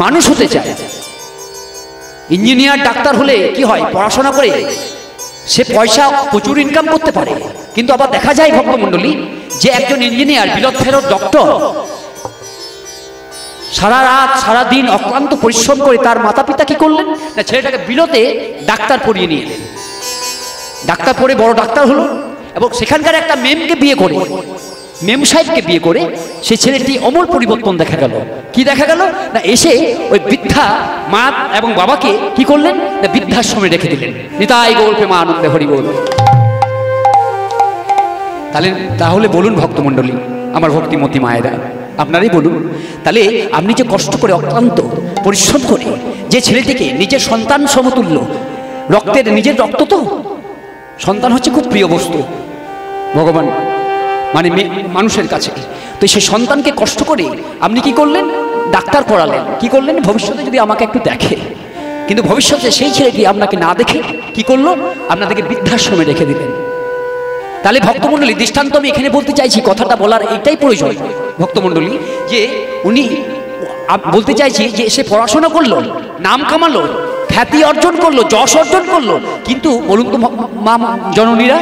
মানুষ হতে চায়, ইঞ্জিনিয়ার ডাক্তার হলে কি হয়, পড়াশোনা করে সে পয়সা প্রচুর ইনকাম করতে পারে, কিন্তু আবার দেখা যায় ভক্তমণ্ডলী যে একজন ইঞ্জিনিয়ার বিরোধ ফেরত ডক্টর সারা রাত সারা দিন অক্লান্ত পরিশ্রম করে তার মাতা পিতা কি করলেন না, ছেলেটাকে বিরতে ডাক্তার পড়িয়ে নিয়ে এলেন। ডাক্তার পড়ে বড় ডাক্তার হলো, এবং সেখানকার একটা মেমকে বিয়ে করে, মেম সাহেবকে বিয়ে করে সেই ছেলেটি অমূল পরিবর্তন দেখা গেল। কি দেখা গেল না, এসে ওই বৃদ্ধা মা এবং বাবাকে কি করলেন না, বৃদ্ধাশ্রমে রেখে দিলেন। নিতাই গৌর প্রেমা আনন্দে হরি বল। তাহলে বলুন ভক্তমণ্ডলী, আমার ভক্তিমতী মায়েরা, আপনারাই বলুন, তাহলে আপনি যে কষ্ট করে অক্লান্ত পরিশ্রম করে যে ছেলেটিকে নিজের সন্তান সমতুল্য, রক্তের নিজের রক্ত, তো সন্তান হচ্ছে খুব প্রিয় বস্তু ভগবান মানে মানুষের কাছে, তো সেই সন্তানকে কষ্ট করে আপনি কি করলেন, ডাক্তার পড়ালেন, কি করলেন, ভবিষ্যতে যদি আমাকে একটু দেখে, কিন্তু ভবিষ্যতে সেই ছেলেটি আপনাকে না দেখে কি করলো, আপনাদেরকে বৃদ্ধাশ্রমে রেখে দিলেন। তাহলে ভক্তমণ্ডলী দৃষ্টান্ত আমি এখানে বলতে চাইছি, কথাটা বলার এইটাই প্রয়োজন ভক্তমণ্ডলী, যে উনি বলতে চাইছি যে সে পড়াশোনা করলো, নাম কামালো, খ্যাতি অর্জন করলো, যশ অর্জন করলো, কিন্তু বলুন তো মা জননীরা,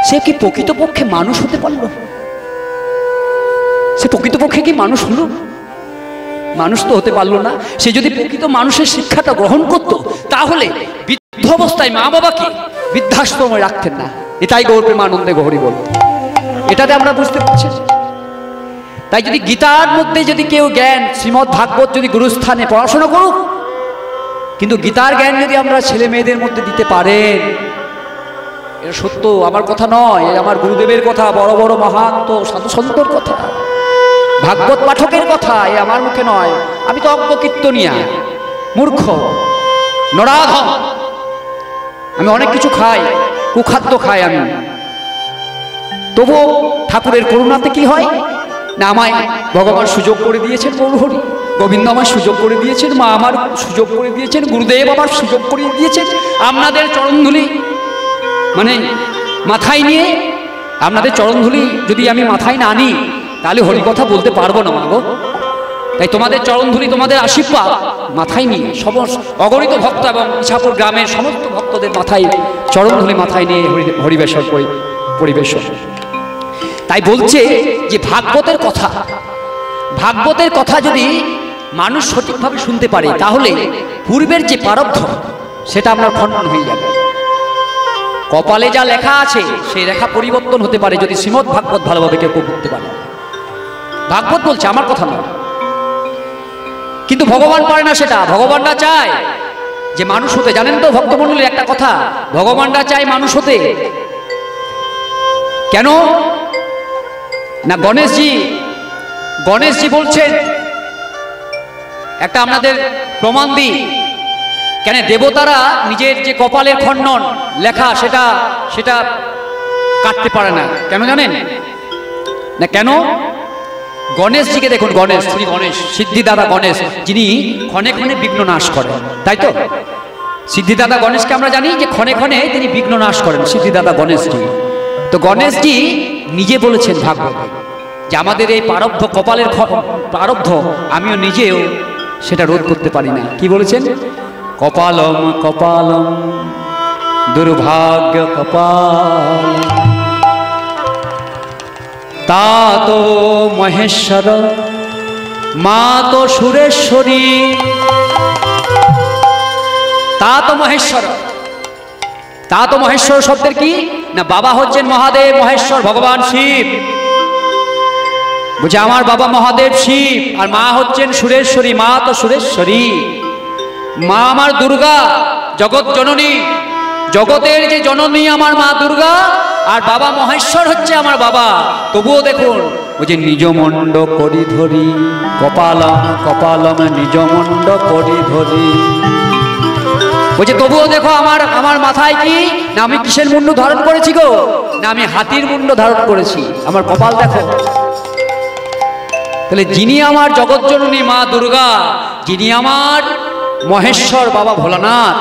সে কি প্রকৃতপক্ষে মানুষ হতে পারলো? সে প্রকৃতপক্ষে কি মানুষ হলো? মানুষ তো হতে পারলো না। সে যদি প্রকৃত মানুষের শিক্ষাটা গ্রহণ করতো, তাহলে বৃদ্ধ অবস্থায় মা বাবাকে বৃদ্ধাশ্রমে রাখতেন না। এটাই গৌর প্রেমানন্দে গৌরী বল, এটাতে আমরা বুঝতে পারছি। তাই যদি গীতার মধ্যে যদি কেউ জ্ঞান, শ্রীমদ্ ভাগবত যদি গুরুস্থানে পড়াশোনা করুক, কিন্তু গীতার জ্ঞান যদি আমরা ছেলে মেয়েদের মধ্যে দিতে পারেন, এটা সত্য, আমার কথা নয়, আমার গুরুদেবের কথা, বড় বড় মহান্ত সাধু সন্তর কথা, ভাগবত পাঠকের কথা, এ আমার মুখে নয়। আমি তো অজ্ঞ কীর্তনিয়া, মূর্খ, নরাধম, আমি অনেক কিছু খাই, কুখাদ্য খাই আমি, তবুও ঠাকুরের করুণাতে কি হয় না, আমায় ভগবান সুযোগ করে দিয়েছেন, গৌরহরি গোবিন্দ আমার সুযোগ করে দিয়েছেন, মা আমার সুযোগ করে দিয়েছেন, গুরুদেব আমার সুযোগ করে দিয়েছেন, আপনাদের চরণধুলি মানে মাথায় নিয়ে, আপনাদের চরণধুলি যদি আমি মাথায় না নিই, তাহলে হরিকথা বলতে পারবো না মাগো। তাই তোমাদের চরণধুলি, তোমাদের আশীর্বাদ মাথায় নিয়ে সমস্ত অগণিত ভক্ত এবং ইছাপুর গ্রামের সমস্ত ভক্তদের মাথায় চরণধুলি মাথায় নিয়ে হরিবেশন পরিবেশন। তাই বলছে যে ভাগবতের কথা যদি মানুষ সঠিকভাবে শুনতে পারে, তাহলে পূর্বের যে প্রারব্ধ সেটা আপনার খণ্ডন হয়ে যাবে। কপালে যা লেখা আছে সেই লেখা পরিবর্তন হতে পারে যদি শ্রীমদ্ ভাগবত ভালোভাবে কেউ পড়তে পারে। ভাগবত বলছে, আমার কথা নয়, কিন্তু ভগবান পারে না সেটা। ভগবানরা চায় যে মানুষ হতে, জানেন তো ভক্তমণ্ডলীর একটা কথা, ভগবানরা চায় মানুষ হতে। কেন না, গণেশজি বলছেন, একটা আপনাদের প্রমাণ দিই, কেন দেবতারা নিজের যে কপালের খণ্ডন লেখা সেটা কাটতে পারে না, কেন জানেন না? কেন গণেশজিকে দেখুন, গণেশ, শ্রী গণেশ, সিদ্ধিদাতা গণেশ, যিনি ক্ষণে ক্ষণে বিঘ্ন নাশ করেন, তাই তো? সিদ্ধিদাতা গণেশকে আমরা জানি যে ক্ষণে ক্ষণে তিনি বিঘ্ন নাশ করেন, সিদ্ধিদাতা গণেশজি। তো গণেশজি নিজে বলেছেন ভাগবতে যে আমাদের এই প্রারব্ধ, কপালের প্রারব্ধ আমিও নিজেও সেটা রোধ করতে পারি না। কি বলেছেন? কপালম কপালম দুর্ভাগ্য কপাল तात महेश्वर मात सुरेश्वरी। तात महेश्वर, तात महेश्वर शब्देर की ना बाबा हच्छेन महादेव महेश्वर भगवान शिव, बुझे आमार बाबा महादेव शिव और मा हच्छेन सुरेश्वरी, मा तो सुरेश्वरी, मा आमार दुर्गा जगत जननी, जगतेर जे जननी आमार मा दुर्गा और बाबा महेश्वर हच्छे आमार बाबा। तबुओ देखुन ओई जे निजमंड करि धरि कपालम कपालम निजमंड करि धरि, ओई जे तबुओ देखो आमार आमार माथाय की ना आमी किसेर मुंड धारण करेछि गो, ना आमी हाथिर मुंड धारण करेछि, आमार कपाल देखो। ताहले जिनि आमार जगत जननी मा दुर्गा, जिनि आमार महेश्वर बाबा भोलानाथ,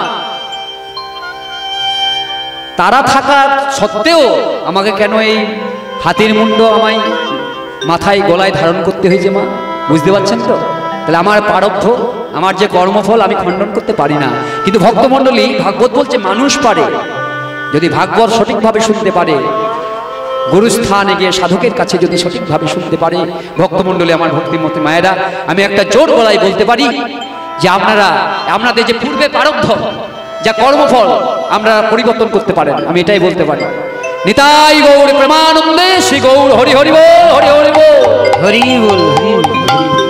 तारा थाका सत्त्वेও আমাকে কেন এই হাতির মুন্ড আমায় মাথায় গলায় ধারণ করতে হয়েছে মা? বুঝতে পারছেন তো? তাহলে আমার প্রারব্ধ, আমার যে কর্মফল আমি খণ্ডন করতে পারি না। কিন্তু ভক্তমণ্ডলী, ভাগবত বলছে মানুষ পারে, যদি ভাগবত সঠিকভাবে শুনতে পারে, গুরুস্থানে গিয়ে সাধকের কাছে যদি সঠিকভাবে শুনতে পারে। ভক্তমণ্ডলী, আমার ভক্তিমতী মায়েরা, আমি একটা জোর গলায় বলতে পারি যে আপনারা আপনাদের যে পূর্বে প্রারব্ধ, যা কর্মফল আমরা পরিবর্তন করতে পারেন, আমি এটাই বলতে পারি। নিতাই গৌর প্রেমানন্দে শ্রী গৌর হরি হরি বল, হরি হরি বল, হরি বল, হরি বল।